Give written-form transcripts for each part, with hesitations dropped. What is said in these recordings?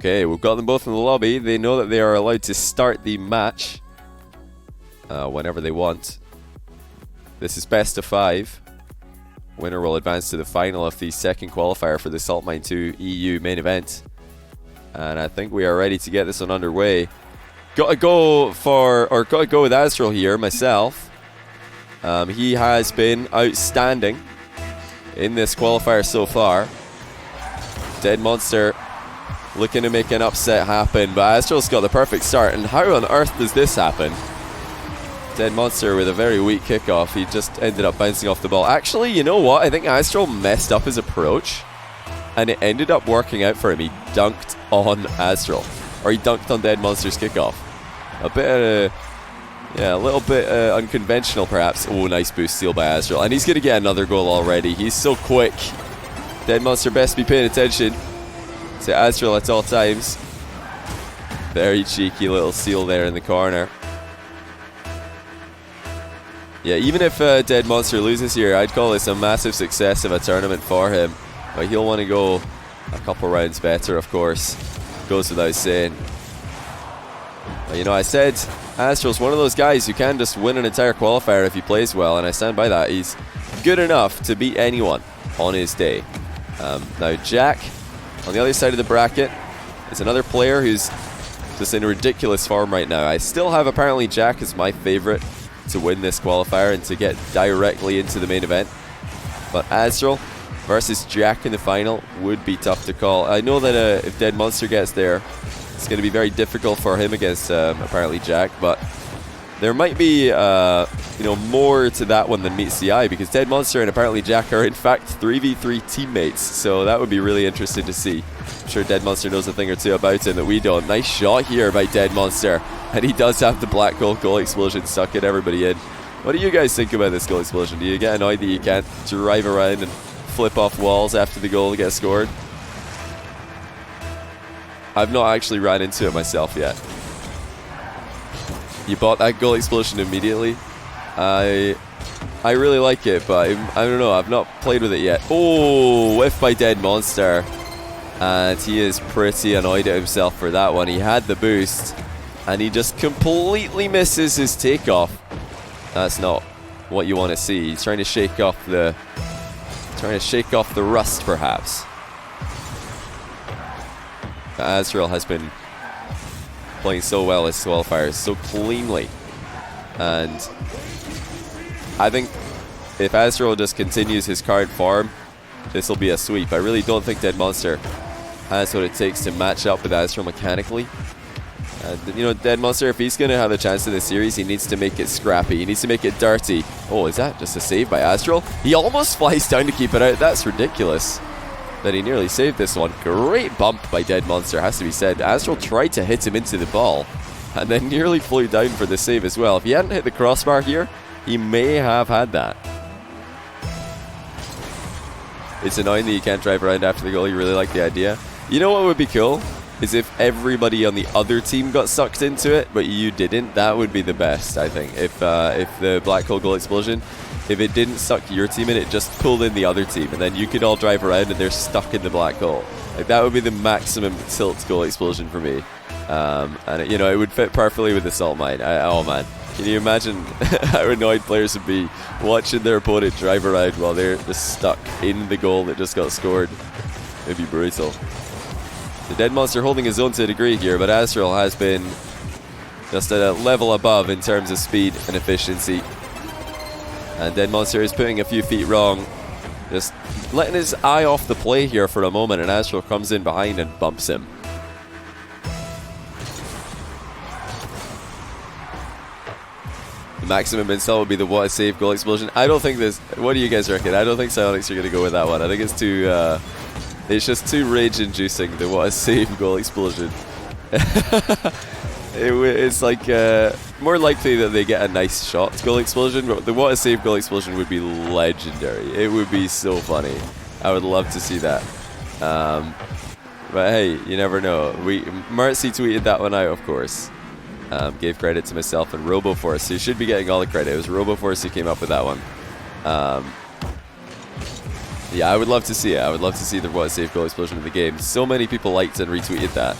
Okay, we've got them both in the lobby. They know that they are allowed to start the match whenever they want. This is best of 5. Winner will advance to the final of the second qualifier for the Salt Mine 2 EU main event. And I think we are ready to get this one underway. Got to go with Astral here, myself. He has been outstanding in this qualifier so far. Dead Monster looking to make an upset happen, but Astral's got the perfect start. And how on earth does this happen? Dead Monster with a very weak kickoff. He just ended up bouncing off the ball. Actually, you know what? I think Astral messed up his approach, and it ended up working out for him. He dunked on Astral, or he dunked on Dead Monster's kickoff. A little bit unconventional, perhaps. Oh, nice boost steal by Astral, and he's going to get another goal already. He's so quick. Dead Monster best be paying attention to Astral at all times. Very cheeky little steal there in the corner. Yeah, even if Dead Monster loses here, I'd call this a massive success of a tournament for him. But he'll want to go a couple rounds better, of course. Goes without saying. But, you know, I said Astral's one of those guys who can just win an entire qualifier if he plays well, and I stand by that. He's good enough to beat anyone on his day. Now Jack, on the other side of the bracket, is another player who's just in ridiculous form right now. I still have apparently Jack as my favorite to win this qualifier and to get directly into the main event. But Astral versus Jack in the final would be tough to call. I know that if Dead Monster gets there, it's going to be very difficult for him against apparently Jack, but there might be more to that one than meets the eye, because Dead Monster and apparently Jack are in fact 3v3 teammates, so that would be really interesting to see. I'm sure Dead Monster knows a thing or two about him that we don't. Nice shot here by Dead Monster, and he does have the black goal explosion sucking everybody in. What do you guys think about this goal explosion? Do you get annoyed that you can't drive around and flip off walls after the goal gets scored? I've not actually ran into it myself yet. You bought that goal explosion immediately. I really like it, but I don't know. I've not played with it yet. Oh, whiff by Dead Monster. And he is pretty annoyed at himself for that one. He had the boost, and he just completely misses his takeoff. That's not what you want to see. He's trying to shake off the rust, perhaps. Azrael has been playing so well this qualifier, so cleanly, and I think if Azrael just continues his current form, this will be a sweep. I really don't think Dead Monster has what it takes to match up with Azrael mechanically. Dead Monster, if he's going to have a chance in this series, he needs to make it scrappy. He needs to make it dirty. Oh, is that just a save by Astral? He almost flies down to keep it out. That's ridiculous that he nearly saved this one. Great bump by Dead Monster, has to be said. Astral tried to hit him into the ball and then nearly flew down for the save as well. If he hadn't hit the crossbar here, he may have had that. It's annoying that you can't drive around after the goal. You really like the idea. You know what would be cool? Is if everybody on the other team got sucked into it, but you didn't. That would be the best, I think. If the black hole goal explosion, if it didn't suck your team in, it just pulled in the other team, and then you could all drive around and they're stuck in the black hole. Like, that would be the maximum tilt goal explosion for me. And it would fit perfectly with the salt mine. Oh man, can you imagine how annoyed players would be watching their opponent drive around while they're just stuck in the goal that just got scored? It'd be brutal. The Dead Monster holding his own to a degree here, but Astral has been just at a level above in terms of speed and efficiency. And Dead Monster is putting a few feet wrong, just letting his eye off the play here for a moment, and Astral comes in behind and bumps him. The maximum install would be the what a save goal explosion. I don't think this. What do you guys reckon? I don't think Psionics are going to go with that one. I think it's too. It's just too rage-inducing, the what a save goal explosion. It's like more likely that they get a nice shot goal explosion, but the what a save goal explosion would be legendary. It would be so funny. I would love to see that. But hey, you never know. Mercy tweeted that one out, of course. Gave credit to myself and RoboForce, who should be getting all the credit. It was RoboForce who came up with that one. Yeah, I would love to see it. I would love to see the what a save goal explosion in the game. So many people liked and retweeted that.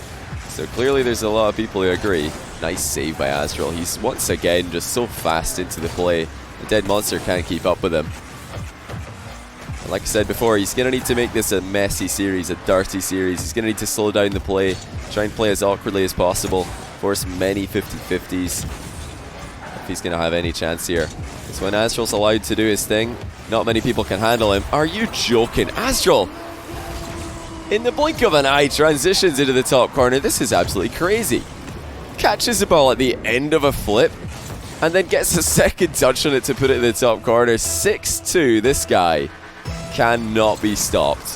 So clearly there's a lot of people who agree. Nice save by Astral. He's once again just so fast into the play. The Dead Monster can't keep up with him. And like I said before, he's going to need to make this a messy series, a dirty series. He's going to need to slow down the play, try and play as awkwardly as possible, force many 50-50s if he's going to have any chance here. Because when Astral's allowed to do his thing, not many people can handle him. Are you joking? Astral, in the blink of an eye, transitions into the top corner. This is absolutely crazy. Catches the ball at the end of a flip and then gets a second touch on it to put it in the top corner. 6-2. This guy cannot be stopped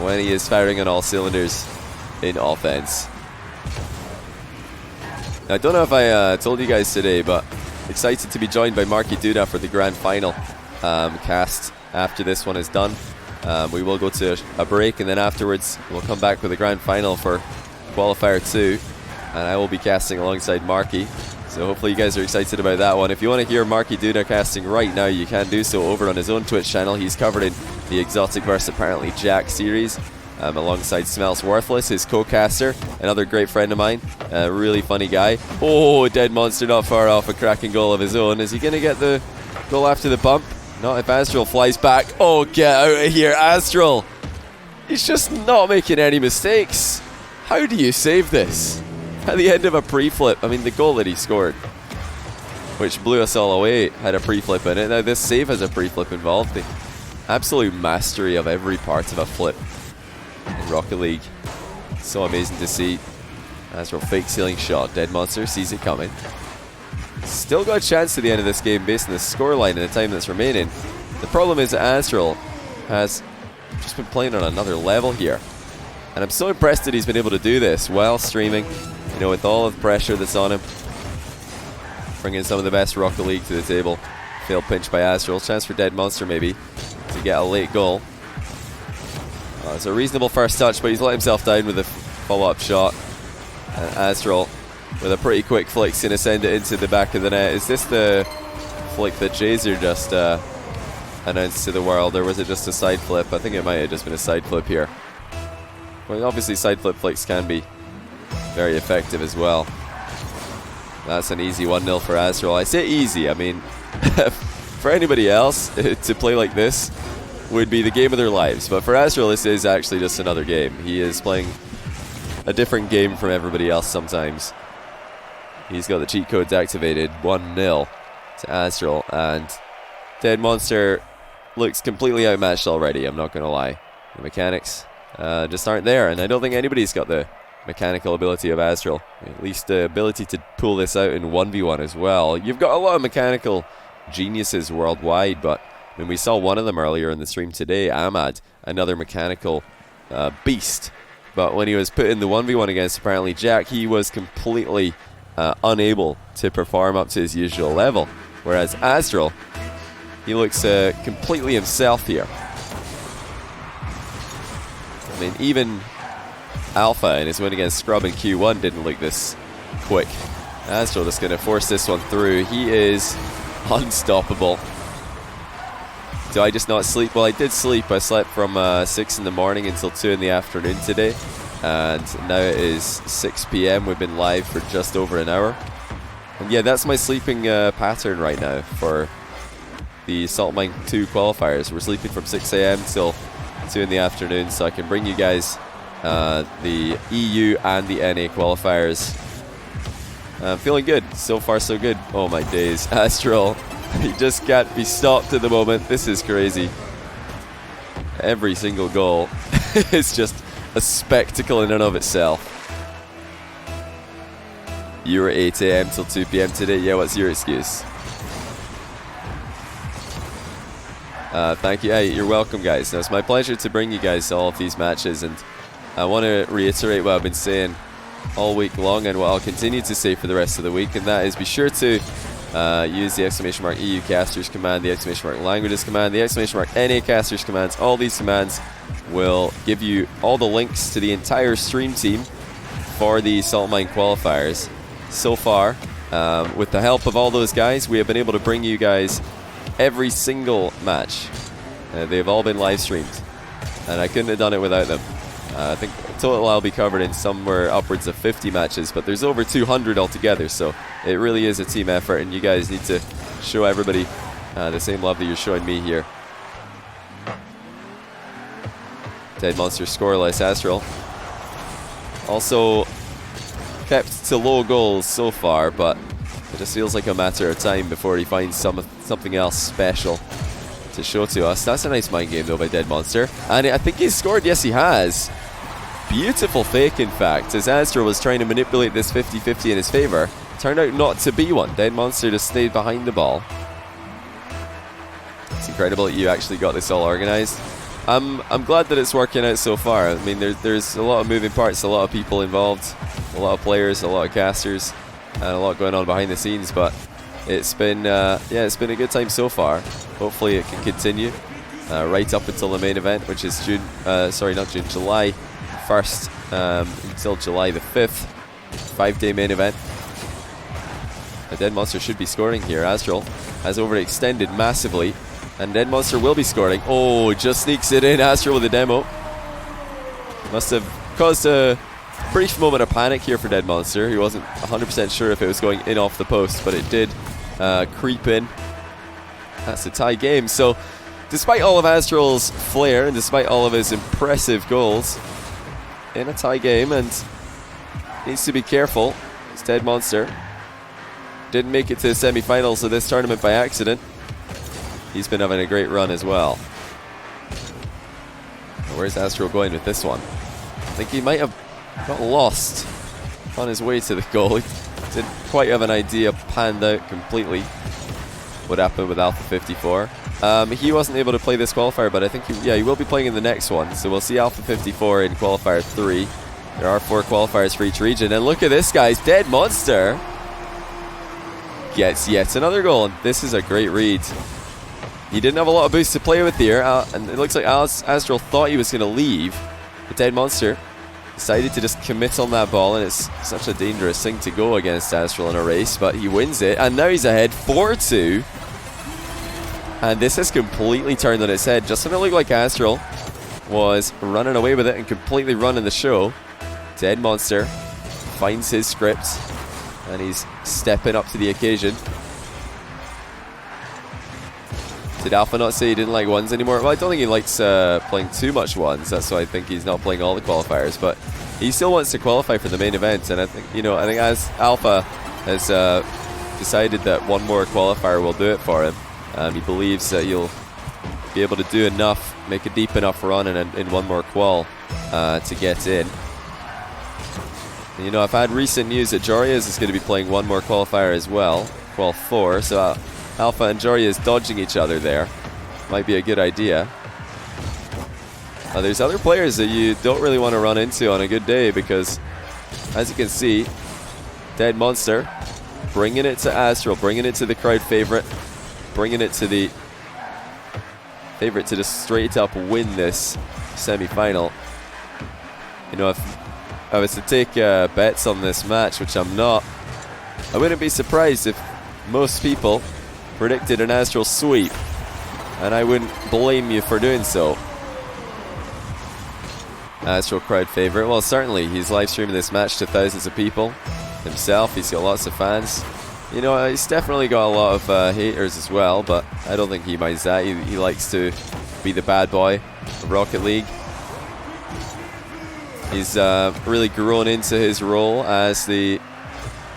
when he is firing on all cylinders in offense. I don't know if I told you guys today, but excited to be joined by Marky Duda for the grand final cast after this one is done. We will go to a break, and then afterwards we'll come back with the grand final for Qualifier 2, and I will be casting alongside Marky. So hopefully you guys are excited about that one. If you want to hear Marky Duda casting right now, you can do so over on his own Twitch channel. He's covered in the Exotic vs. Apparently Jack series, alongside Smells Worthless, his co-caster, another great friend of mine, a really funny guy. Oh, Dead Monster not far off a cracking goal of his own. Is he going to get the goal after the bump? Not if Astral flies back. Oh, get out of here, Astral. He's just not making any mistakes. How do you save this? At the end of a pre-flip. I mean, the goal that he scored, which blew us all away, had a pre-flip in it. Now this save has a pre-flip involved. The absolute mastery of every part of a flip in Rocket League. So amazing to see. Astral fake ceiling shot. Dead Monster sees it coming. Still got a chance to the end of this game based on the scoreline and the time that's remaining. The problem is that Astral has just been playing on another level here. And I'm so impressed that he's been able to do this while streaming, you know, with all of the pressure that's on him. Bringing some of the best Rocket League to the table. Failed pinch by Astral. Chance for Dead Monster maybe to get a late goal. It's a reasonable first touch, but he's let himself down with a follow-up shot. And Astral, with a pretty quick flick, is going to send it into the back of the net. Is this the flick that Jazer just announced to the world, or was it just a side flip? I think it might have just been a side flip here. Well, obviously side flip flicks can be very effective as well. That's an easy 1-0 for Astral. I say easy, I mean, for anybody else to play like this would be the game of their lives. But for Astral, this is actually just another game. He is playing a different game from everybody else sometimes. He's got the cheat codes activated. 1-0 to Astral, and Dead Monster looks completely outmatched already, I'm not going to lie. The mechanics just aren't there, and I don't think anybody's got the mechanical ability of Astral. At least the ability to pull this out in 1v1 as well. You've got a lot of mechanical geniuses worldwide, but I mean, we saw one of them earlier in the stream today, Ahmad, another mechanical beast. But when he was put in the 1v1 against apparently Jack, he was completely unable to perform up to his usual level. Whereas Astral, he looks completely himself here. I mean, even Alpha in his win against Scrub in Q1 didn't look this quick. Astral just going to force this one through. He is unstoppable. Do I just not sleep? Well, I did sleep. I slept from 6 in the morning until 2 in the afternoon today. And now it is 6 p.m. We've been live for just over an hour. And yeah, that's my sleeping pattern right now for the Salt Mine 2 qualifiers. We're sleeping from 6 a.m. till 2 in the afternoon, so I can bring you guys the EU and the NA qualifiers. I'm feeling good. So far, so good. Oh my days. Astral, he just can't be stopped at the moment. This is crazy. Every single goal is just a spectacle in and of itself. You were 8 a.m. till 2 p.m. today. Yeah, what's your excuse? Thank you. Hey, you're welcome, guys. Now, it's my pleasure to bring you guys all of these matches, and I want to reiterate what I've been saying all week long and what I'll continue to say for the rest of the week, and that is be sure to use the ! EU casters command, the ! Languages command, the ! NA casters commands. All these commands will give you all the links to the entire stream team for the Salt Mine qualifiers. So far, with the help of all those guys, we have been able to bring you guys every single match. They've all been live streamed, and I couldn't have done it without them. I think total I'll be covered in somewhere upwards of 50 matches, but there's over 200 altogether, so it really is a team effort, and you guys need to show everybody the same love that you're showing me here. Dead Monster scoreless. Astral also kept to low goals so far, but it just feels like a matter of time before he finds something else special to show to us. That's a nice mind game though by Dead Monster, and I think he's scored. Yes, he has. Beautiful fake, in fact, as Astral was trying to manipulate this 50-50 in his favor. Turned out not to be one. Dead Monster just stayed behind the ball. It's incredible that you actually got this all organized. I'm glad that it's working out so far. I mean, there's a lot of moving parts, a lot of people involved, a lot of players, a lot of casters, and a lot going on behind the scenes, but it's been it's been a good time so far. Hopefully it can continue right up until the main event, which is July 1st until July the 5th. 5-day main event. The Dead Monster should be scoring here. Astral has overextended massively, and Dead Monster will be scoring. Oh, just sneaks it in. Astral with a demo. Must have caused a brief moment of panic here for Dead Monster. He wasn't 100% sure if it was going in off the post, but it did creep in. That's a tie game. So despite all of Astral's flair and despite all of his impressive goals, in a tie game, and needs to be careful. It's Dead Monster. Didn't make it to the semi-finals of this tournament by accident. He's been having a great run as well. Where's Astral going with this one? I think he might have got lost on his way to the goal. He didn't quite have an idea panned out completely what happened with Alpha 54. He wasn't able to play this qualifier, but I think he will be playing in the next one. So we'll see Alpha 54 in qualifier 3. There are 4 qualifiers for each region. And look at this, guys. Dead Monster gets yet another goal. And this is a great read. He didn't have a lot of boost to play with here. And it looks like Astral thought he was going to leave. But Dead Monster decided to just commit on that ball. And it's such a dangerous thing to go against Astral in a race. But he wins it. And now he's ahead 4-2. And this has completely turned on its head. Just when it looked like Astral was running away with it and completely running the show, Dead Monster finds his script and he's stepping up to the occasion. Did Alpha not say he didn't like ones anymore? Well, I don't think he likes playing too much ones. That's why I think he's not playing all the qualifiers. But he still wants to qualify for the main event. And I think, I think as Alpha has decided that one more qualifier will do it for him. He believes that he'll be able to do enough, make a deep enough run in one more qual to get in. And, I've had recent news that Joria's is going to be playing one more qualifier as well, qual 4. So Alpha and Joria is dodging each other there. Might be a good idea. There's other players that you don't really want to run into on a good day because, as you can see, Dead Monster bringing it to Astral, bringing it to the crowd favorite. Bringing it to the favorite to just straight up win this semi-final. If I was to take bets on this match, which I'm not, I wouldn't be surprised if most people predicted an Astral sweep, and I wouldn't blame you for doing so. Astral crowd favorite. Well, certainly he's live streaming this match to thousands of people himself. He's got lots of fans. He's definitely got a lot of haters as well, but I don't think he minds that. He likes to be the bad boy of Rocket League. He's really grown into his role as the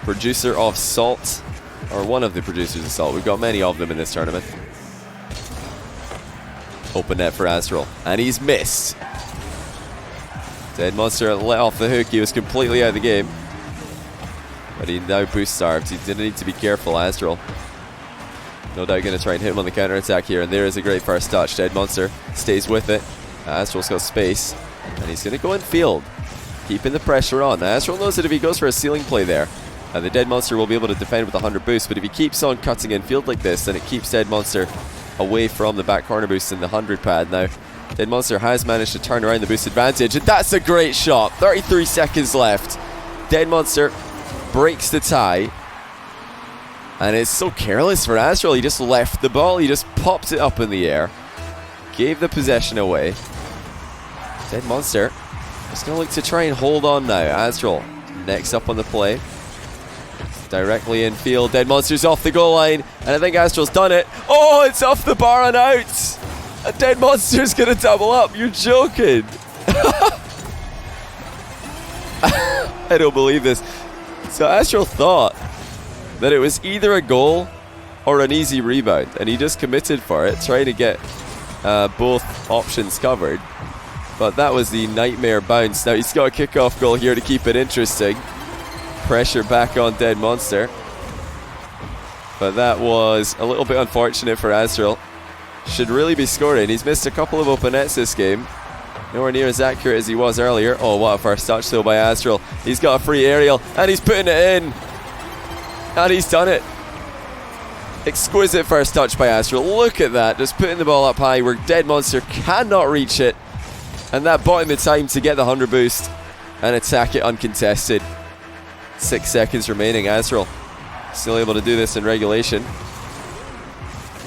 producer of Salt, or one of the producers of Salt. We've got many of them in this tournament. Open net for Astral, and he's missed. Dead Monster let off the hook. He was completely out of the game. But he now boost starved. He didn't need to be careful. Astral, no doubt, going to try and hit him on the counter attack here. And there is a great first touch. Dead Monster stays with it. Astral's got space, and he's going to go in field, keeping the pressure on. Astral knows that if he goes for a ceiling play there, the Dead Monster will be able to defend with 100 boost. But if he keeps on cutting in field like this, then it keeps Dead Monster away from the back corner boost in the 100 pad. Now, Dead Monster has managed to turn around the boost advantage, and that's a great shot. 33 seconds left. Dead Monster breaks the tie, and it's so careless for Astral. He just left the ball. He just popped it up in the air, gave the possession away. Dead Monster Just going to look to try and hold on now. Astral next up on the play. Directly in field. Dead Monster's off the goal line. And I think Astral's done it. Oh, it's off the bar and out. A Dead Monster's going to double up. You're joking. I don't believe this. So Astral thought that it was either a goal or an easy rebound. And he just committed for it, trying to get both options covered. But that was the nightmare bounce. Now he's got a kickoff goal here to keep it interesting. Pressure back on Dead Monster. But that was a little bit unfortunate for Astral. Should really be scoring. He's missed a couple of open nets this game. Nowhere near as accurate as he was earlier. Oh, what a first touch though by Astral. He's got a free aerial and he's putting it in. And he's done it. Exquisite first touch by Astral. Look at that. Just putting the ball up high where Dead Monster cannot reach it. And that bought him the time to get the 100 boost and attack it uncontested. 6 seconds remaining. Astral still able to do this in regulation.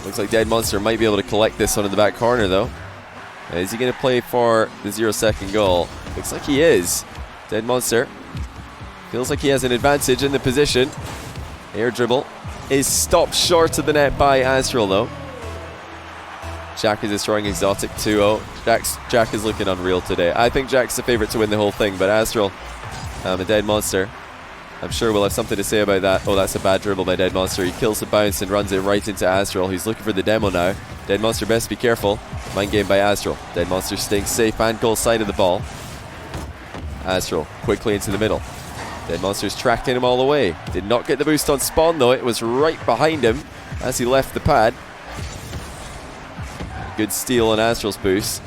Looks like Dead Monster might be able to collect this one in the back corner though. Is he going to play for the 0-second goal? Looks like he is. Dead Monster feels like he has an advantage in the position. Air dribble is stopped short of the net by Astral though. Jack is destroying Exotic 2-0. Jack is looking unreal today. I think Jack's the favourite to win the whole thing, but Astral, a Dead Monster, I'm sure we'll have something to say about that. Oh, that's a bad dribble by Dead Monster. He kills the bounce and runs it right into Astral. He's looking for the demo now. Dead Monster best be careful. Mind game by Astral. Dead Monster staying safe and goal side of the ball. Astral quickly into the middle. Dead Monster's tracking him all the way. Did not get the boost on spawn though. It was right behind him as he left the pad. Good steal on Astral's boost.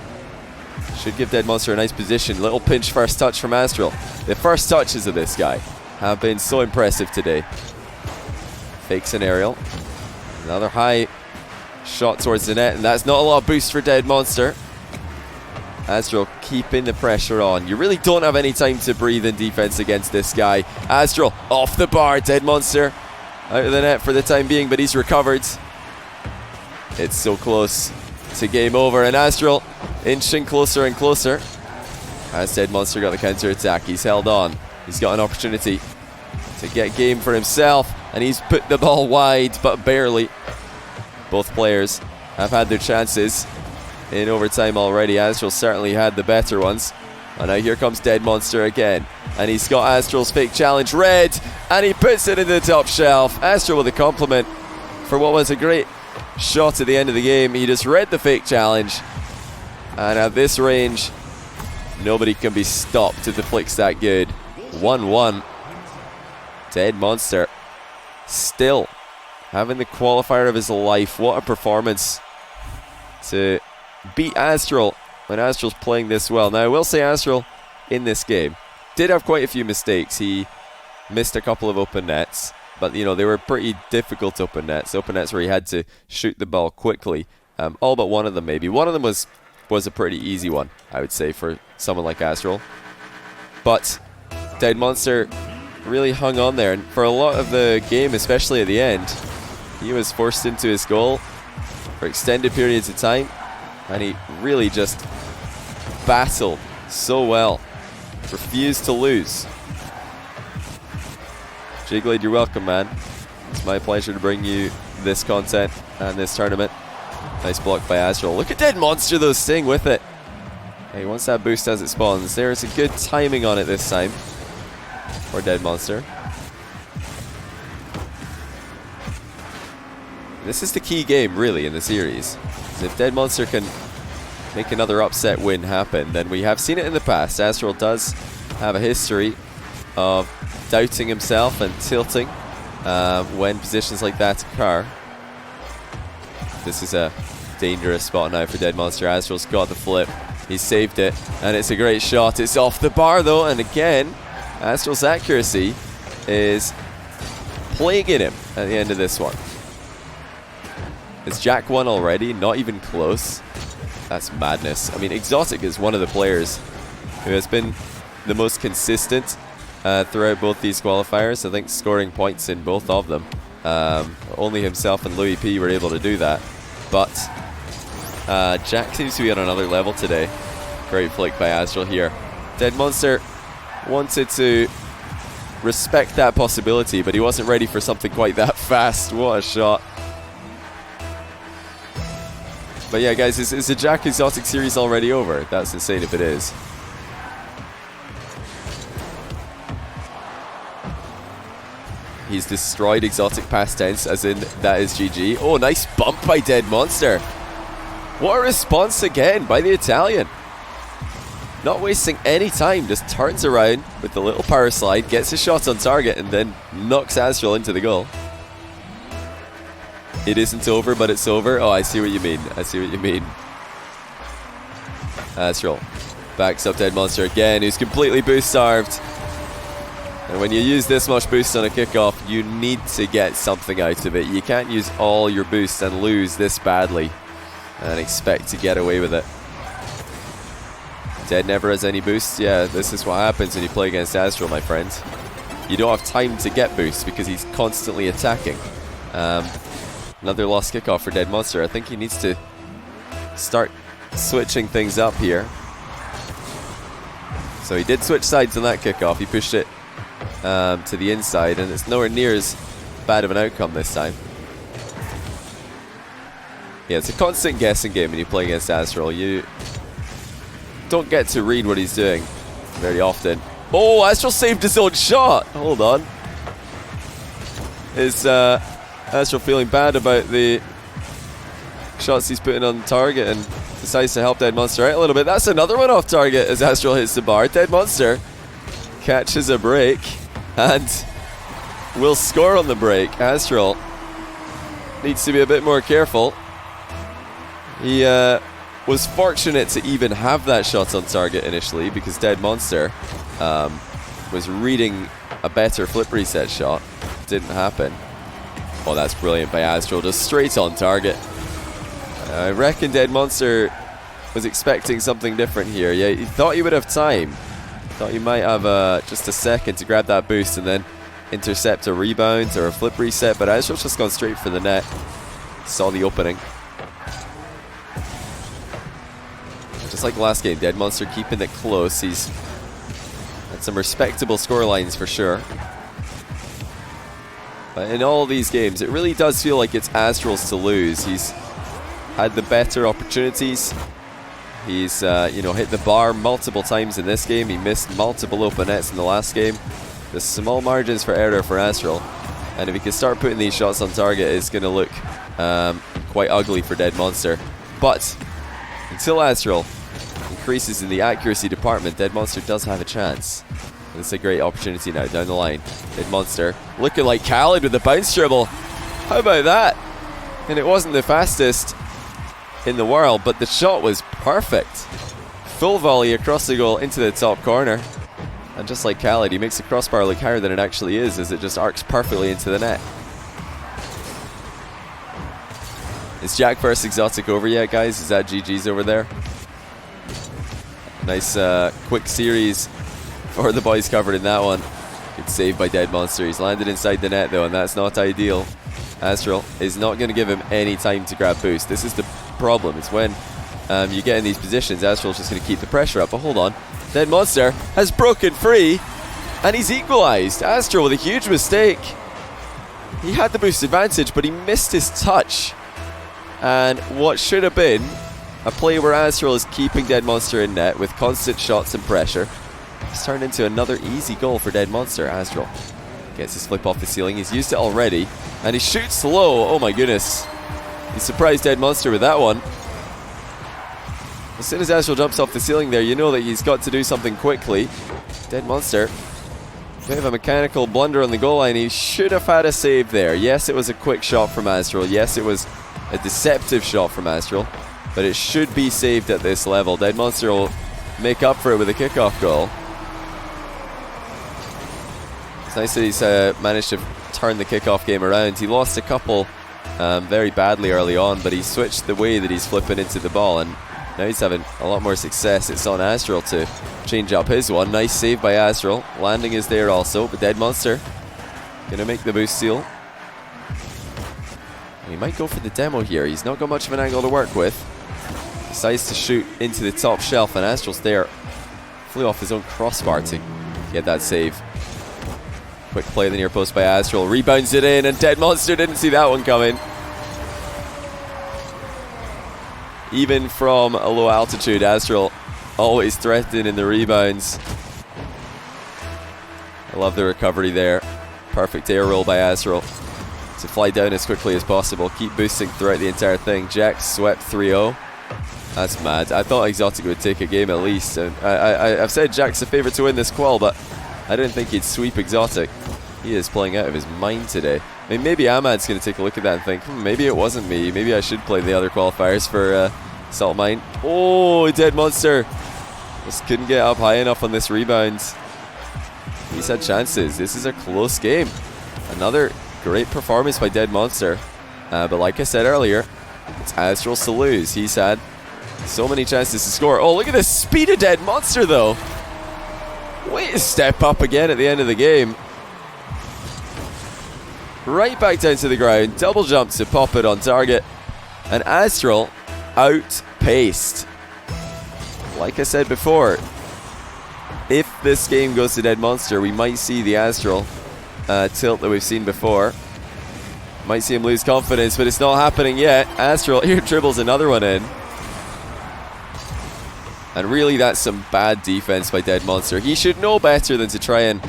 Should give Dead Monster a nice position. Little pinch first touch from Astral. The first touches of this guy have been so impressive today. Fakes an aerial. Another high shot towards the net, and that's not a lot of boost for Dead Monster. Astral keeping the pressure on. You really don't have any time to breathe in defense against this guy. Astral off the bar. Dead Monster out of the net for the time being, but he's recovered. It's so close to game over, and Astral inching closer and closer as Dead Monster got the counter attack. He's held on. He's got an opportunity to get game for himself, and he's put the ball wide, but barely. Both players have had their chances in overtime already. Astral certainly had the better ones. And now here comes Dead Monster again. And he's got Astral's fake challenge read, and he puts it into the top shelf. Astral with a compliment for what was a great shot at the end of the game. He just read the fake challenge. And at this range, nobody can be stopped if the flick's that good. 1-1. Dead Monster still having the qualifier of his life. What a performance to beat Astral when Astral's playing this well. Now I will say Astral in this game did have quite a few mistakes. He missed a couple of open nets, but you know, they were pretty difficult open nets where he had to shoot the ball quickly. All but one of them maybe. One of them was a pretty easy one, I would say, for someone like Astral. But Dead Monster really hung on there, and for a lot of the game, especially at the end, he was forced into his goal for extended periods of time, and he really just battled so well. Refused to lose. Jiglade, you're welcome, man. It's my pleasure to bring you this content and this tournament. Nice block by Astral. Look at Dead Monster though, staying with it. Hey, once that boost as it spawns, there's a good timing on it this time for Dead Monster. This is the key game, really, in the series. If Dead Monster can make another upset win happen, then we have seen it in the past. Astral does have a history of doubting himself and tilting when positions like that occur. This is a dangerous spot now for Dead Monster. Astral's got the flip. He's saved it, and it's a great shot. It's off the bar, though, and again, Astral's accuracy is plaguing him at the end of this one. It's Jack 1 already, not even close. That's madness. I mean, Exotic is one of the players who has been the most consistent throughout both these qualifiers. I think scoring points in both of them. Only himself and Louis P were able to do that. But Jack seems to be on another level today. Great flick by Astral here. Dead Monster wanted to respect that possibility, but he wasn't ready for something quite that fast. What a shot. But yeah, guys, is the Jack Exotic series already over? That's insane if it is. He's destroyed Exotic past tense, as in that is GG. Oh, nice bump by Dead Monster. What a response again by the Italian. Not wasting any time, just turns around with the little power slide, gets a shot on target, and then knocks Astral into the goal. It isn't over, but it's over. Oh, I see what you mean. I see what you mean. Astral backs up Dead Monster again, who's completely boost starved. And when you use this much boost on a kickoff, you need to get something out of it. You can't use all your boosts and lose this badly and expect to get away with it. Dead never has any boosts. Yeah, this is what happens when you play against Astral, my friends. You don't have time to get boosts because he's constantly attacking. Another lost kickoff for Dead Monster. I think he needs to start switching things up here. So he did switch sides on that kickoff. He pushed it to the inside, and it's nowhere near as bad of an outcome this time. Yeah, it's a constant guessing game when you play against Astral. You don't get to read what he's doing very often. Oh, Astral saved his own shot. Hold on. Is Astral feeling bad about the shots he's putting on target and decides to help Dead Monster out a little bit. That's another one off target as Astral hits the bar. Dead Monster catches a break and will score on the break. Astral needs to be a bit more careful. He was fortunate to even have that shot on target initially because Dead Monster was reading a better flip reset shot. Didn't happen. Oh, that's brilliant by Astral, just straight on target. I reckon Dead Monster was expecting something different here. Yeah, he thought he would have time. Thought he might have just a second to grab that boost and then intercept a rebound or a flip reset, but Astral's just gone straight for the net. Saw the opening. Just like last game, Dead Monster keeping it close. He's had some respectable score lines for sure. But in all these games, it really does feel like it's Astral's to lose. He's had the better opportunities. He's hit the bar multiple times in this game. He missed multiple open nets in the last game. There's small margins for error for Astral. And if he can start putting these shots on target, it's going to look quite ugly for Dead Monster. But until Astral increases in the accuracy department, Dead Monster does have a chance. And it's a great opportunity now down the line. Dead Monster looking like Khaled with the bounce dribble. How about that? And it wasn't the fastest in the world, but the shot was perfect. Full volley across the goal into the top corner. And just like Khaled, he makes the crossbar look higher than it actually is as it just arcs perfectly into the net. Is Jack vs Exotic over yet, guys? Is that GG's over there? Nice quick series for the boys covered in that one. Good save by Dead Monster. He's landed inside the net though, and that's not ideal. Astral is not going to give him any time to grab boost. This is the problem. It's when you get in these positions, Astral's just going to keep the pressure up. But hold on. Dead Monster has broken free, and he's equalized. Astral with a huge mistake. He had the boost advantage, but he missed his touch. And what should have been a play where Astral is keeping Dead Monster in net with constant shots and pressure, it's turned into another easy goal for Dead Monster. Astral gets his flip off the ceiling. He's used it already, and he shoots low. Oh my goodness. He surprised Dead Monster with that one. As soon as Astral jumps off the ceiling there, you know that he's got to do something quickly. Dead Monster, bit of a mechanical blunder on the goal line. He should have had a save there. Yes, it was a quick shot from Astral. Yes, it was a deceptive shot from Astral, but it should be saved at this level. Dead Monster will make up for it with a kickoff goal. It's nice that he's managed to turn the kickoff game around. He lost a couple very badly early on, but he switched the way that he's flipping into the ball, and now he's having a lot more success. It's on Astral to change up his one. Nice save by Astral. Landing is there also, but Dead Monster gonna make the boost steal. He might go for the demo here. He's not got much of an angle to work with. Decides to shoot into the top shelf, and Astral's there Flew off his own crossbar to get that save. Quick play in the near post by Astral. Rebounds it in, and Dead Monster didn't see that one coming. Even from a low altitude, Astral always threatening in the rebounds. I love the recovery there. Perfect air roll by Astral to fly down as quickly as possible. Keep boosting throughout the entire thing. Jack swept 3-0. That's mad. I thought Exotic would take a game at least. And I've said Jack's the favourite to win this qual, but I didn't think he'd sweep Exotic. He is playing out of his mind today. I mean, maybe Ahmad's going to take a look at that and think, maybe it wasn't me. Maybe I should play the other qualifiers for Salt Mine. Oh, Dead Monster. Just couldn't get up high enough on this rebound. He's had chances. This is a close game. Another great performance by Dead Monster. But like I said earlier, it's Astral's to lose. He's had so many chances to score. Oh, look at the speed of Dead Monster, though. Way to step up again at the end of the game. Right back down to the ground. Double jump to pop it on target. And Astral outpaced. Like I said before, if this game goes to Dead Monster, we might see the Astral tilt that we've seen before. Might see him lose confidence, but it's not happening yet. Astral here dribbles another one in. And really, that's some bad defense by Dead Monster. He should know better than to try and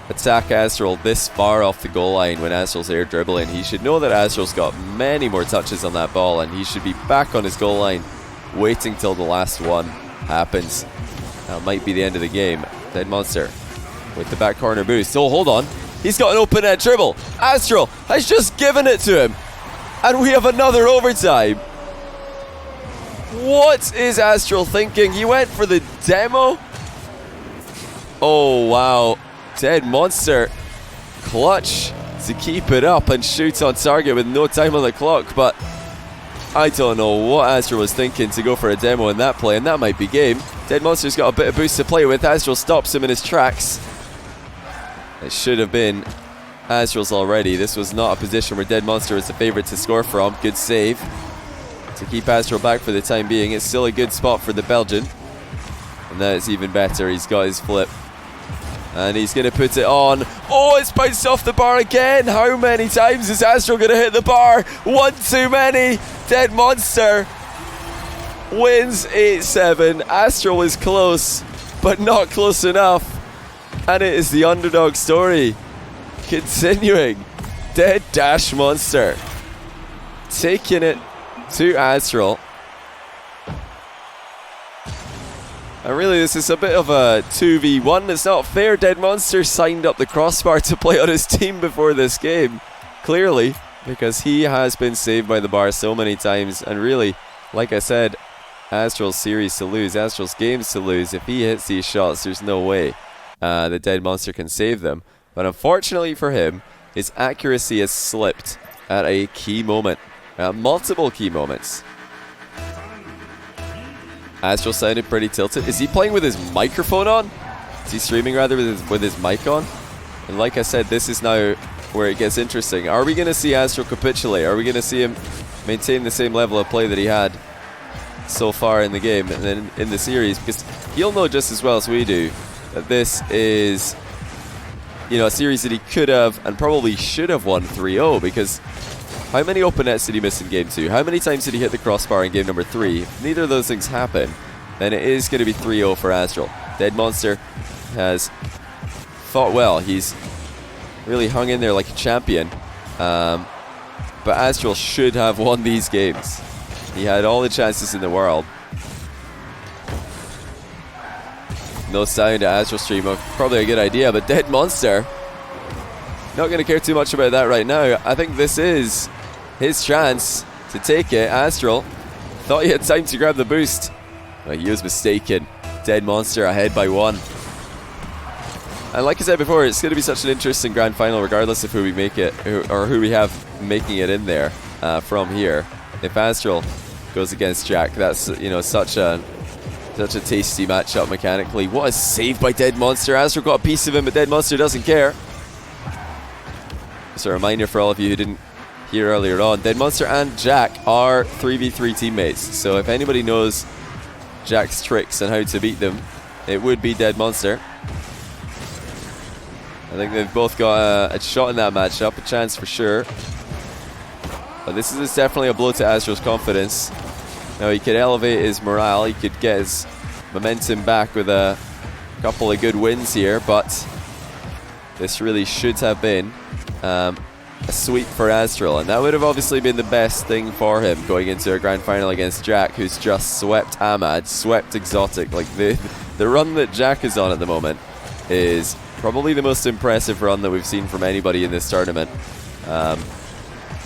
attack Astral this far off the goal line when Astral's air dribbling. He should know that Astral's got many more touches on that ball, and he should be back on his goal line waiting till the last one happens. That might be the end of the game. Dead Monster with the back corner boost. Oh, hold on. He's got an open net dribble. Astral has just given it to him. And we have another overtime. What is Astral thinking? He went for the demo. Oh, wow. Dead Monster clutch to keep it up and shoot on target with no time on the clock. But I don't know what Astral was thinking to go for a demo in that play. And that might be game. Dead Monster's got a bit of boost to play with. Astral stops him in his tracks. It should have been Astral's already. This was not a position where Dead Monster was the favourite to score from. Good save to keep Astral back for the time being. It's still a good spot for the Belgian. And now it's even better. He's got his flip. And he's going to put it on. Oh, it's bounced off the bar again. How many times is Astral going to hit the bar? One too many. Dead Monster wins 8-7. Astral was close, but not close enough. And it is the underdog story continuing. Dead Dash Monster taking it to Astral. And really, this is a bit of a 2v1. It's not fair. Dead Monster signed up the crossbar to play on his team before this game. Clearly, because he has been saved by the bar so many times. And really, like I said, Astral's series to lose, Astral's games to lose. If he hits these shots, there's no way the Dead Monster can save them. But unfortunately for him, his accuracy has slipped at a key moment. At multiple key moments. Astral sounded pretty tilted. Is he playing with his microphone on? Is he streaming rather with his mic on? And like I said, this is now where it gets interesting. Are we going to see Astral capitulate? Are we going to see him maintain the same level of play that he had so far in the game and then in the series? Because he'll know just as well as we do that this is, you know, a series that he could have and probably should have won 3-0, because how many open nets did he miss in game 2? How many times did he hit the crossbar in game number 3? If neither of those things happen, then it is going to be 3-0 for Astral. Dead Monster has fought well. He's really hung in there like a champion. But Astral should have won these games. He had all the chances in the world. No sound at Astral stream. Probably a good idea, but Dead Monster, not going to care too much about that right now. I think this is his chance to take it. Astral thought he had time to grab the boost, but he was mistaken. Dead Monster ahead by 1. And like I said before, it's going to be such an interesting grand final regardless of who we make it, or who we have making it in there from here. If Astral goes against Jack, that's, you know, such a tasty matchup mechanically. What a save by Dead Monster. Astral got a piece of him, but Dead Monster doesn't care. Just a reminder for all of you who didn't hear earlier on, Dead Monster and Jack are 3v3 teammates. So if anybody knows Jack's tricks and how to beat them, it would be Dead Monster. I think they've both got a shot in that matchup, a chance for sure. But this is definitely a blow to Astral's confidence. Now he could elevate his morale, he could get his momentum back with a couple of good wins here, but this really should have been a sweep for Astral, and that would have obviously been the best thing for him going into a grand final against Jack, who's just swept Ahmad, swept Exotic. Like the run that Jack is on at the moment is probably the most impressive run that we've seen from anybody in this tournament.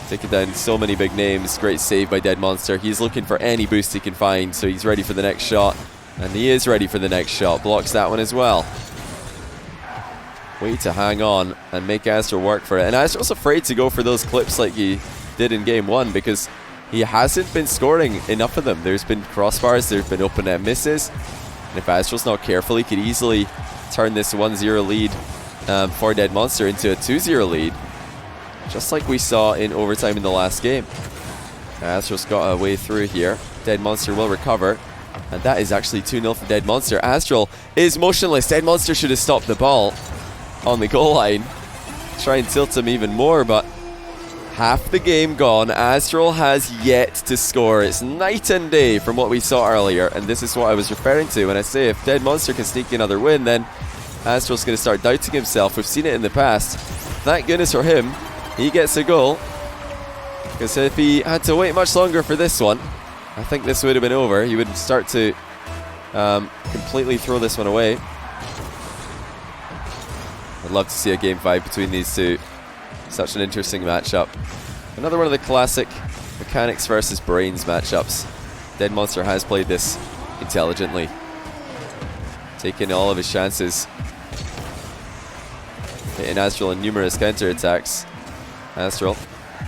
Taking down so many big names. Great save by Dead Monster. He's looking for any boost he can find, so he's ready for the next shot. And he is ready for the next shot. Blocks that one as well. Way to hang on and make Astral work for it. And Astral's afraid to go for those clips like he did in game 1 because he hasn't been scoring enough of them. There's been crossbars, there's been open net misses. And if Astral's not careful, he could easily turn this 1-0 lead for Dead Monster into a 2-0 lead. Just like we saw in overtime in the last game. Astral's got a way through here. Dead Monster will recover. And that is actually 2-0 for Dead Monster. Astral is motionless. Dead Monster should have stopped the ball on the goal line. Try and tilt him even more, but half the game gone. Astral has yet to score. It's night and day from what we saw earlier, and this is what I was referring to when I say if Dead Monster can sneak another win, then Astral's going to start doubting himself. We've seen it in the past. Thank goodness for him, he gets a goal, because if he had to wait much longer for this one, I think this would have been over. He would start to completely throw this one away. I'd love to see a game 5 between these two. Such an interesting matchup. Another one of the classic mechanics versus brains matchups. Dead Monster has played this intelligently, taking all of his chances, hitting Astral in numerous counter-attacks. Astral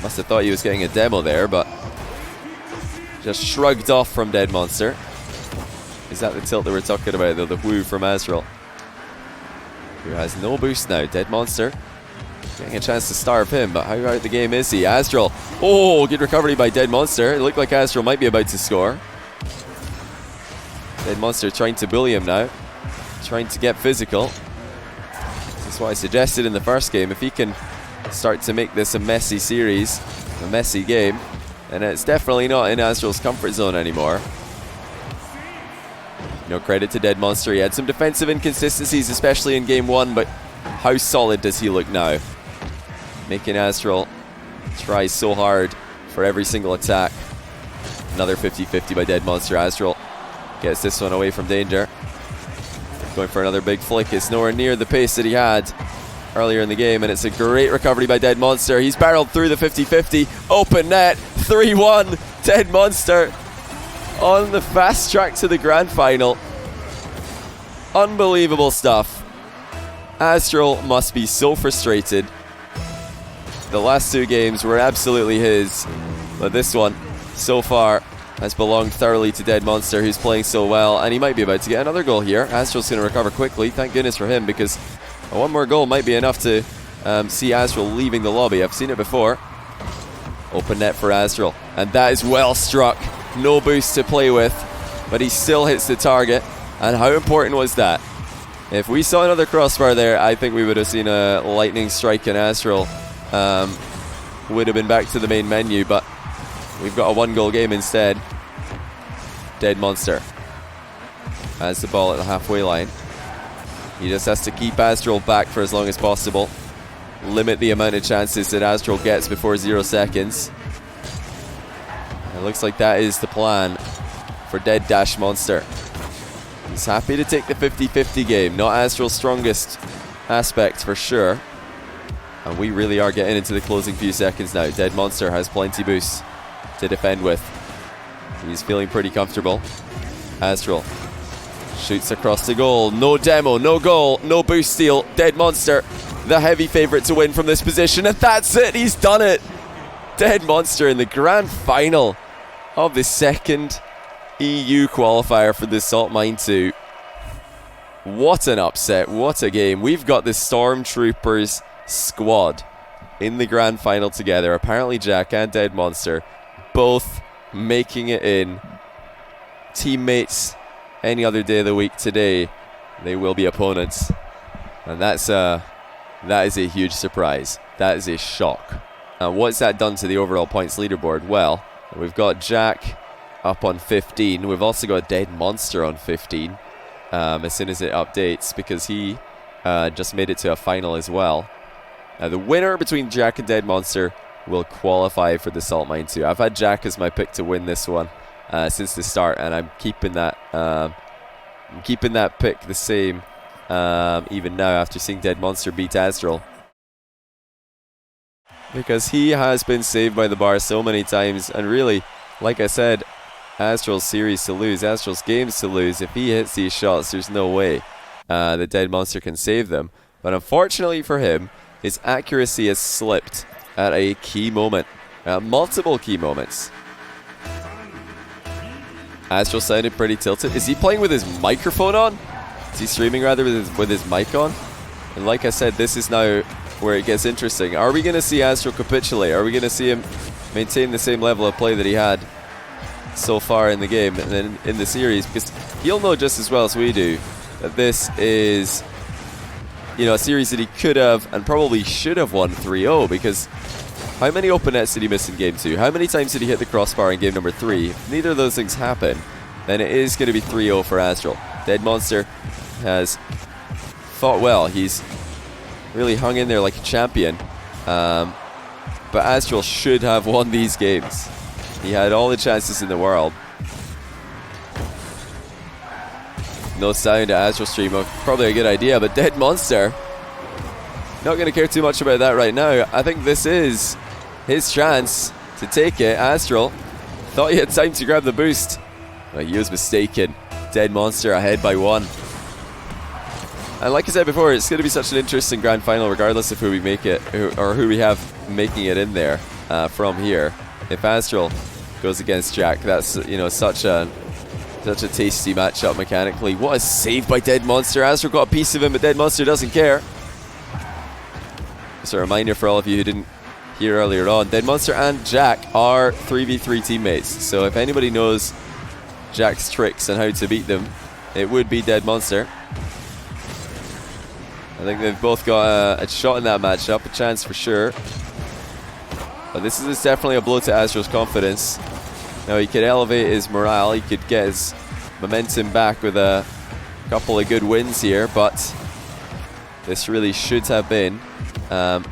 must have thought he was getting a demo there, but just shrugged off from Dead Monster. Is that the tilt that we're talking about though? The woo from Astral, who has no boost now. Dead Monster getting a chance to starve him, but how out the game is he? Astral, oh, good recovery by Dead Monster. It looked like Astral might be about to score. Dead Monster trying to bully him now, trying to get physical. This is what I suggested in the first game. If he can start to make this a messy series, a messy game, and it's definitely not in Astral's comfort zone anymore. No credit to Dead Monster. He had some defensive inconsistencies, especially in game 1, but how solid does he look now? Making Astral try so hard for every single attack. Another 50-50 by Dead Monster. Astral gets this one away from danger. Going for another big flick. It's nowhere near the pace that he had earlier in the game, and it's a great recovery by Dead Monster. He's barreled through the 50-50. Open net. 3-1. Dead Monster on the fast track to the grand final. Unbelievable stuff. Astral must be so frustrated. The last 2 games were absolutely his, but this one so far has belonged thoroughly to Dead Monster, who's playing so well, and he might be about to get another goal here. Astral's going to recover quickly, thank goodness for him, because one more goal might be enough to see Astral leaving the lobby. I've seen it before. Open net for Astral, and that is well struck. No boost to play with, but he still hits the target. And how important was that? If we saw another crossbar there, I think we would have seen a lightning strike, and Astral would have been back to the main menu, but we've got a 1-goal game instead. Dead Monster has the ball at the halfway line. He just has to keep Astral back for as long as possible. Limit the amount of chances that Astral gets before 0 seconds. It looks like that is the plan for Dead Dash Monster. He's happy to take the 50-50 game. Not Astral's strongest aspect for sure. And we really are getting into the closing few seconds now. Dead Monster has plenty boosts to defend with. He's feeling pretty comfortable. Astral shoots across the goal. No demo, no goal, no boost steal. Dead Monster, the heavy favourite to win from this position. And that's it, he's done it. Dead Monster in the grand final of the second EU qualifier for the Salt Mine 2. What an upset, what a game. We've got the Stormtroopers squad in the grand final together. Apparently Jack and Dead Monster both making it in. Teammates any other day of the week. Today they will be opponents. And that is a huge surprise. That is a shock. What's that done to the overall points leaderboard? Well, we've got Jack up on 15. We've also got Dead Monster on 15 as soon as it updates, because he just made it to a final as well. Now the winner between Jack and Dead Monster will qualify for the Salt Mine 2. I've had Jack as my pick to win this one since the start, and I'm keeping that pick the same even now after seeing Dead Monster beat Astral, because he has been saved by the bar so many times. And really, like I said, Astral's series to lose, Astral's games to lose. If he hits these shots, there's no way the Dead Monster can save them. But unfortunately for him, his accuracy has slipped at a key moment, multiple key moments. Astral sounded pretty tilted. Is he playing with his microphone on? Is he streaming rather with his mic on? And like I said, this is now where it gets interesting. Are we going to see Astral capitulate? Are we going to see him maintain the same level of play that he had so far in the game and then in the series? Because he'll know just as well as we do that this is, you know, a series that he could have and probably should have won 3-0, because how many open nets did he miss in game 2? How many times did he hit the crossbar in game number 3? If neither of those things happen, then it is going to be 3-0 for Astral. Dead Monster has fought well. He's really hung in there like a champion. But Astral should have won these games. He had all the chances in the world. No sound to Astral stream, probably a good idea, but Dead Monster, not going to care too much about that right now. I think this is his chance to take it. Astral thought he had time to grab the boost. Well, he was mistaken. Dead Monster ahead by 1. And like I said before, it's going to be such an interesting grand final regardless of who we make it, or who we have making it in there from here. If Astral goes against Jack, that's, you know, such a tasty matchup mechanically. What a save by Dead Monster. Astral got a piece of him, but Dead Monster doesn't care. Just a reminder for all of you who didn't hear earlier on, Dead Monster and Jack are 3v3 teammates. So if anybody knows Jack's tricks and how to beat them, it would be Dead Monster. I think they've both got a shot in that matchup, a chance for sure. But this is definitely a blow to Astral's confidence. Now he could elevate his morale, he could get his momentum back with a couple of good wins here, but this really should have been a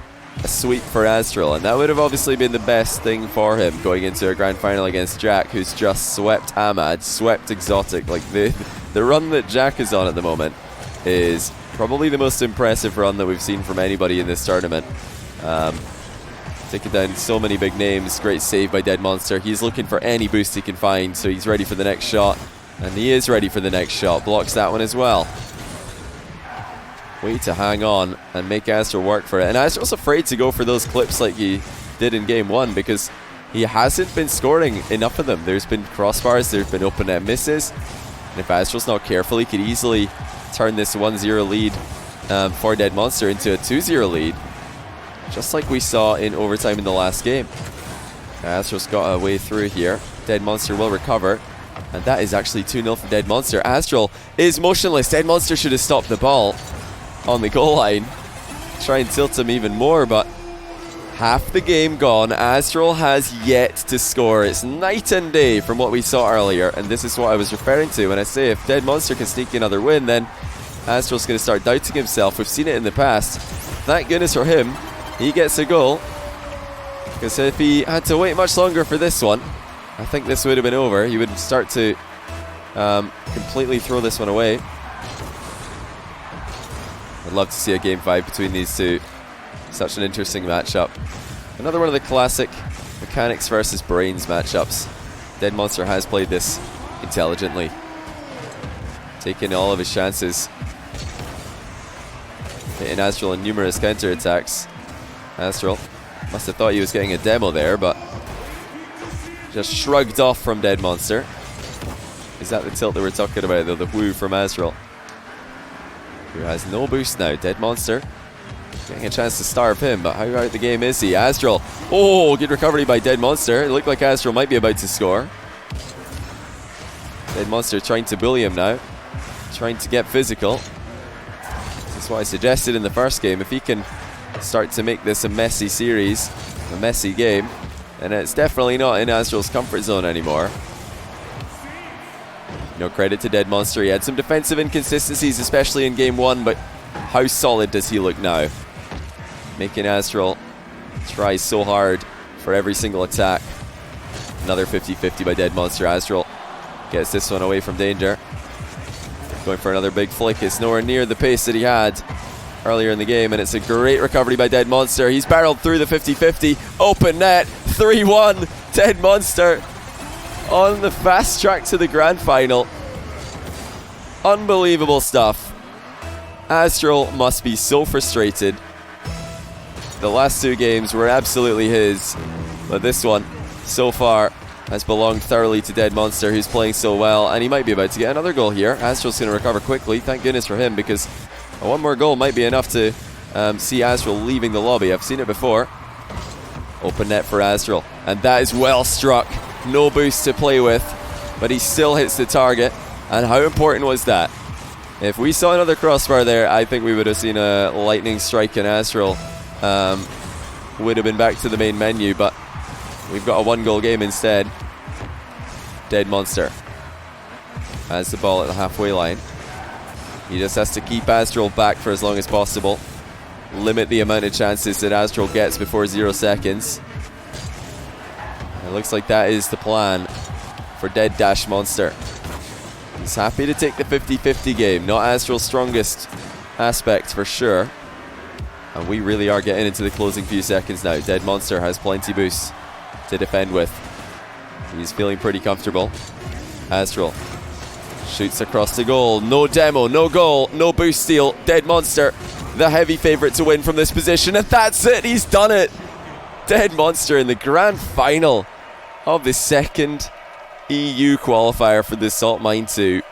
sweep for Astral, and that would have obviously been the best thing for him going into a grand final against Jack, who's just swept Ahmad, swept Exotic. Like the run that Jack is on at the moment is probably the most impressive run that we've seen from anybody in this tournament. Taking down so many big names. Great save by Dead Monster. He's looking for any boost he can find, so he's ready for the next shot. And he is ready for the next shot. Blocks that one as well. Way to hang on and make Astral work for it. And Astral's afraid to go for those clips like he did in game 1, because he hasn't been scoring enough of them. There's been crossbars, there's been open net misses. And if Astral's not careful, he could easily turn this 1-0 lead for Dead Monster into a 2-0 lead, just like we saw in overtime in the last game. Astral's got a way through here. Dead Monster will recover, and that is actually 2-0 for Dead Monster. Astral is motionless. Dead Monster should have stopped the ball on the goal line. Try and tilt him even more, but half the game gone. Astral has yet to score. It's night and day from what we saw earlier, and this is what I was referring to when I say if Dead Monster can sneak another win, then Astral's going to start doubting himself. We've seen it in the past. Thank goodness for him, he gets a goal, because if he had to wait much longer for this one, I think this would have been over. He would start to completely throw this one away. I'd love to see a game 5 between these two. Such an interesting matchup. Another one of the classic mechanics versus brains matchups. Dead Monster has played this intelligently, taking all of his chances, hitting Astral in numerous counter-attacks. Astral must have thought he was getting a demo there, but just shrugged off from Dead Monster. Is that the tilt that we're talking about, though? The woo from Astral, who has no boost now. Dead Monster getting a chance to starve him, but how out of the game is he? Astral, oh, good recovery by Dead Monster. It looked like Astral might be about to score. Dead Monster trying to bully him now, trying to get physical. That's what I suggested in the first game. If he can start to make this a messy series, a messy game, then it's definitely not in Astral's comfort zone anymore. No credit to Dead Monster. He had some defensive inconsistencies, especially in game 1, but how solid does he look now? Making Astral try so hard for every single attack. Another 50-50 by Dead Monster. Astral gets this one away from danger. Going for another big flick. It's nowhere near the pace that he had earlier in the game, and it's a great recovery by Dead Monster. He's barreled through the 50-50. Open net. 3-1. Dead Monster on the fast track to the grand final. Unbelievable stuff. Astral must be so frustrated. The last 2 games were absolutely his, but this one, so far, has belonged thoroughly to Dead Monster, who's playing so well, and he might be about to get another goal here. Astral's going to recover quickly, thank goodness for him, because one more goal might be enough to see Astral leaving the lobby. I've seen it before. Open net for Astral, and that is well struck. No boost to play with, but he still hits the target. And how important was that? If we saw another crossbar there, I think we would have seen a lightning strike, and Astral would have been back to the main menu, but we've got a 1-goal game instead. Dead Monster has the ball at the halfway line. He just has to keep Astral back for as long as possible. Limit the amount of chances that Astral gets before 0 seconds. It looks like that is the plan for Dead Dash Monster. He's happy to take the 50-50 game. Not Astral's strongest aspect for sure. And we really are getting into the closing few seconds now. Dead Monster has plenty boosts to defend with. He's feeling pretty comfortable. Astral shoots across the goal. No demo, no goal, no boost steal. Dead Monster, the heavy favourite to win from this position. And that's it, he's done it. Dead Monster in the grand final of the second EU qualifier for the Salt Mine 2.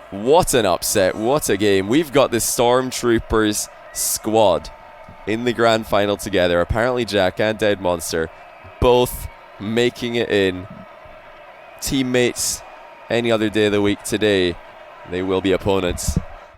What an upset, what a game. We've got the Stormtroopers squad in the grand final together. Apparently Jack and Dead Monster both making it in. Teammates any other day of the week. Today they will be opponents.